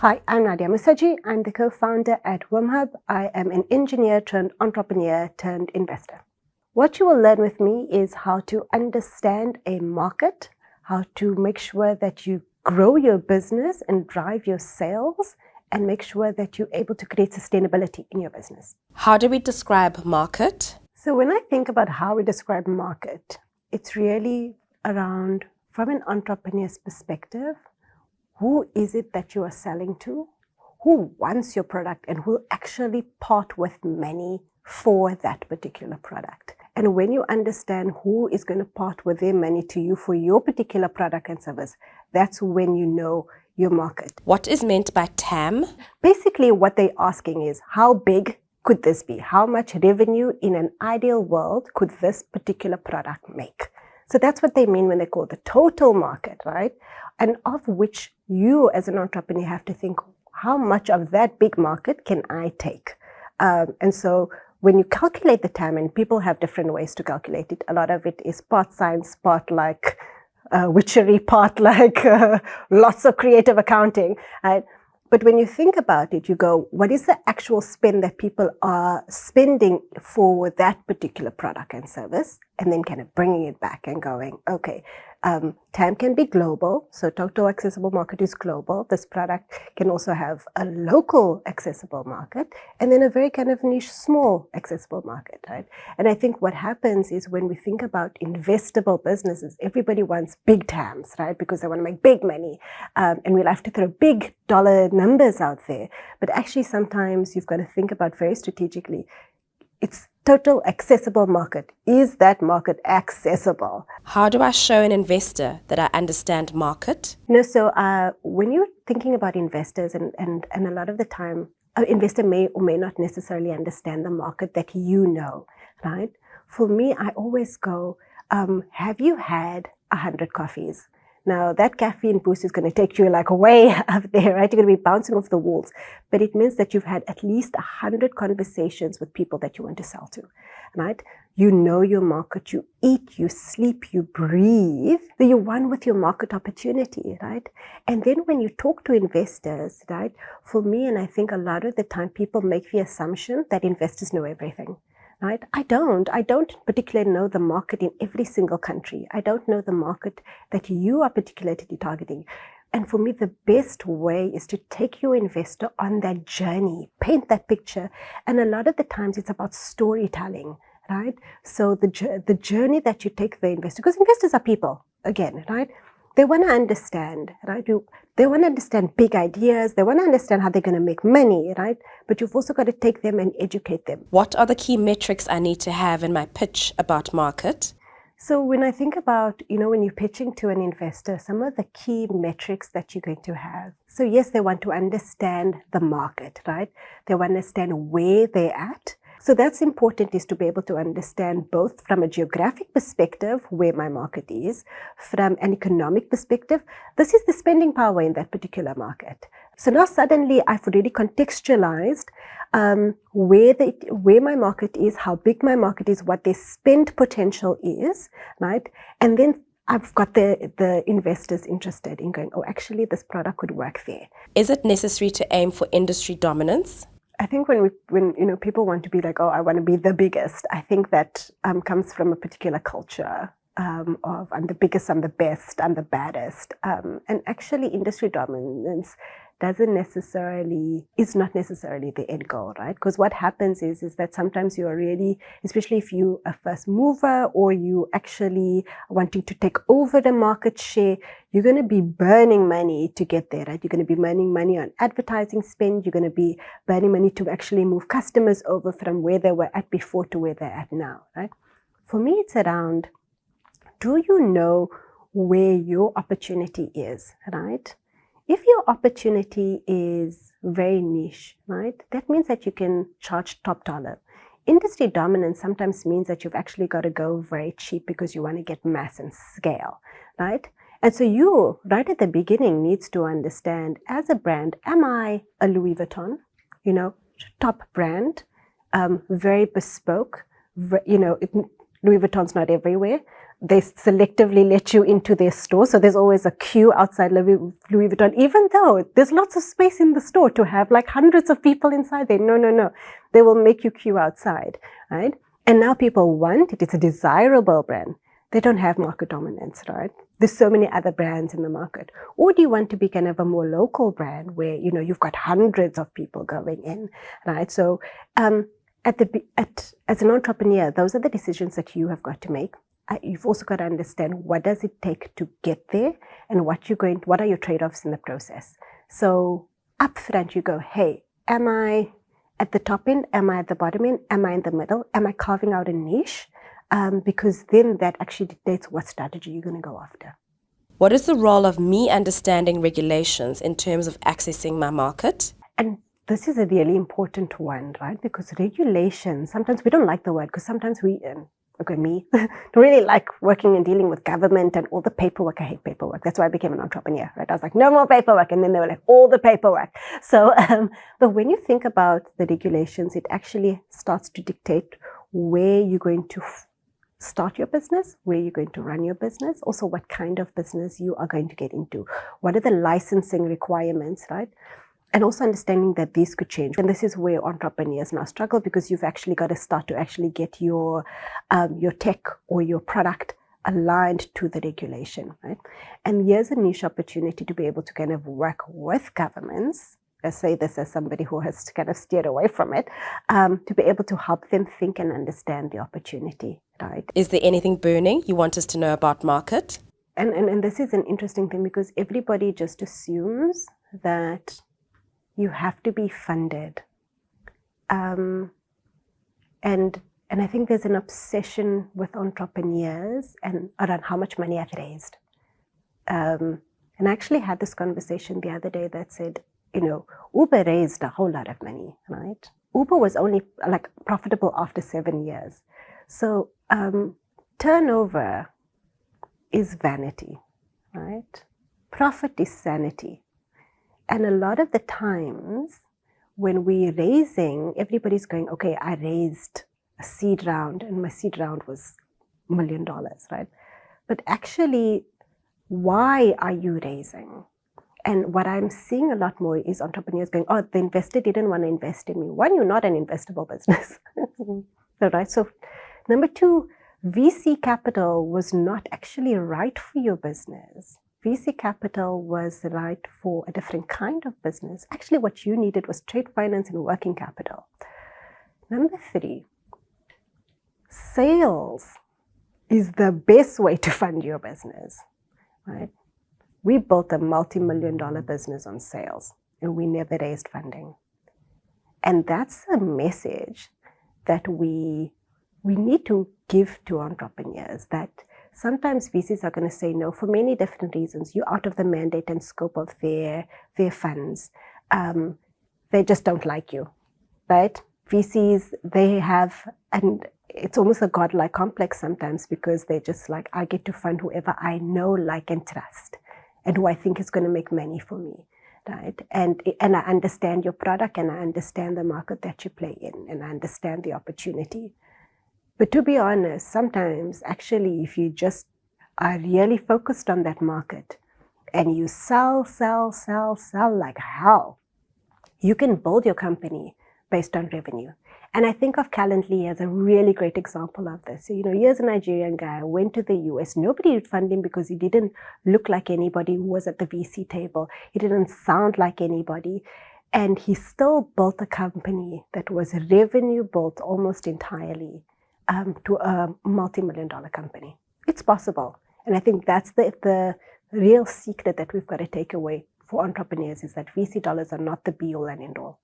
Hi, I'm Naadiya Moosajee. I'm the co-founder at WomHub. I am an engineer turned entrepreneur turned investor. What you will learn with me is how to understand a market, how to make sure that you grow your business and drive your sales, and make sure that you're able to create sustainability in your business. How do we describe market? So when I think about how we describe market, it's really around, from an entrepreneur's perspective, who is it that you are selling to? Who wants your product and who will actually part with money for that particular product? And when you understand who is going to part with their money to you for your particular product and service, that's when you know your market. What is meant by TAM? Basically, what they're asking is, how big could this be? How much revenue in an ideal world could this particular product make? So that's what they mean when they call the total market, right? And of which you as an entrepreneur have to think, how much of that big market can I take? And so when you calculate the TAM, and people have different ways to calculate it, a lot of it is part science, part like witchery, part like lots of creative accounting, right? But when you think about it, you go, what is the actual spend that people are spending for that particular product and service? And then kind of bringing it back and going, okay, TAM can be global. So total accessible market is global. This product can also have a local accessible market and then a very kind of niche, small accessible market, right? And I think what happens is when we think about investable businesses, everybody wants big TAMs, right? Because they want to make big money. And we'll have to throw big dollar numbers out there. But actually, sometimes you've got to think about very strategically, it's total accessible market. Is that market accessible? How do I show an investor that I understand market? So when you're thinking about investors, and a lot of the time, an investor may or may not necessarily understand the market that you know, right? For me, I always go, have you had 100 coffees? Now, that caffeine boost is going to take you like way up there, right? You're going to be bouncing off the walls. But it means that you've had at least 100 conversations with people that you want to sell to, right? You know your market. You eat, you sleep, you breathe. You're one with your market opportunity, right? And then when you talk to investors, right? For me, and I think a lot of the time people make the assumption that investors know everything. Right? I don't particularly know the market in every single country. I don't know the market that you are particularly targeting. And for me, the best way is to take your investor on that journey, paint that picture. And a lot of the times it's about storytelling, right? So the journey that you take the investor, because investors are people, again, right? They want to understand, right? They want to understand big ideas. They want to understand how they're going to make money, right? But you've also got to take them and educate them. What are the key metrics I need to have in my pitch about market? So when I think about, when you're pitching to an investor, some of the key metrics that you're going to have. So yes, they want to understand the market, right? They want to understand where they're at. So that's important, is to be able to understand both from a geographic perspective, where my market is, from an economic perspective, this is the spending power in that particular market. So now suddenly I've already contextualized where my market is, how big my market is, what their spend potential is, right? And then I've got the investors interested in going, oh, actually this product could work there. Is it necessary to aim for industry dominance? I think when people want to be like, oh, I want to be the biggest, I think that comes from a particular culture of I'm the biggest, I'm the best, I'm the baddest. And actually industry dominance is not necessarily the end goal, right? Because what happens is that sometimes you are really, especially if you are a first mover or you actually wanting to take over the market share, you're going to be burning money to get there, right? You're going to be burning money on advertising spend. You're going to be burning money to actually move customers over from where they were at before to where they're at now, right? For me, it's around, do you know where your opportunity is, right? If your opportunity is very niche, right, that means that you can charge top dollar. Industry dominance sometimes means that you've actually got to go very cheap because you want to get mass and scale, right? And so you, right at the beginning, needs to understand, as a brand, am I a Louis Vuitton, top brand, very bespoke, Louis Vuitton's not everywhere. they selectively let you into their store. So there's always a queue outside Louis Vuitton, even though there's lots of space in the store to have like hundreds of people inside there. No. They will make you queue outside, right? And now people want it. It's a desirable brand. They don't have market dominance, right? There's so many other brands in the market. Or do you want to be kind of a more local brand where, you know, you've got hundreds of people going in, right? So as an entrepreneur, those are the decisions that you have got to make. You've also got to understand what does it take to get there and what are your trade-offs in the process. So up front you go, hey, am I at the top end? Am I at the bottom end? Am I in the middle? Am I carving out a niche? Because then that actually dictates what strategy you're going to go after. What is the role of me understanding regulations in terms of accessing my market? And this is a really important one, right? Because regulations, sometimes we don't like the word because sometimes me, don't really like working and dealing with government and all the paperwork. I hate paperwork. That's why I became an entrepreneur, right? I was like, no more paperwork. And then they were like, all the paperwork. So, but when you think about the regulations, it actually starts to dictate where you're going to start your business, where you're going to run your business, also what kind of business you are going to get into. What are the licensing requirements, right? And also understanding that these could change. And this is where entrepreneurs now struggle because you've actually got to start to actually get your tech or your product aligned to the regulation, right? And here's a niche opportunity to be able to kind of work with governments. I say this as somebody who has kind of steered away from it, to be able to help them think and understand the opportunity, right? Is there anything burning you want us to know about market? And this is an interesting thing because everybody just assumes that you have to be funded. And I think there's an obsession with entrepreneurs and around how much money I've raised. And I actually had this conversation the other day that said, you know, Uber raised a whole lot of money, right? Uber was only like profitable after 7 years. So turnover is vanity, right? Profit is sanity. And a lot of the times when we're raising, everybody's going, okay, I raised a seed round and my seed round was $1 million, right? But actually, why are you raising? And what I'm seeing a lot more is entrepreneurs going, oh, the investor didn't want to invest in me. One, you're not an investable business. Right? So number two, VC capital was not actually right for your business. VC capital was right for a different kind of business. Actually, what you needed was trade finance and working capital. Number three, sales is the best way to fund your business, right? We built a multi-million-dollar business on sales, and we never raised funding. And that's a message that we need to give to entrepreneurs, that sometimes VCs are going to say no for many different reasons. You're out of the mandate and scope of their funds. They just don't like you, right? VCs, they have, and it's almost a godlike complex sometimes because they're just like, I get to fund whoever I know, like, and trust, and who I think is going to make money for me, right? And I understand your product, and I understand the market that you play in, and I understand the opportunity. But to be honest, sometimes actually if you just are really focused on that market and you sell like hell, you can build your company based on revenue. And I think of Calendly as a really great example of this. So, you know, here's a Nigerian guy, went to the US. Nobody would fund him because he didn't look like anybody who was at the VC table. He didn't sound like anybody. And he still built a company that was revenue built almost entirely to a multi-million-dollar company. It's possible. And I think that's the real secret that we've got to take away for entrepreneurs, is that VC dollars are not the be-all and end-all.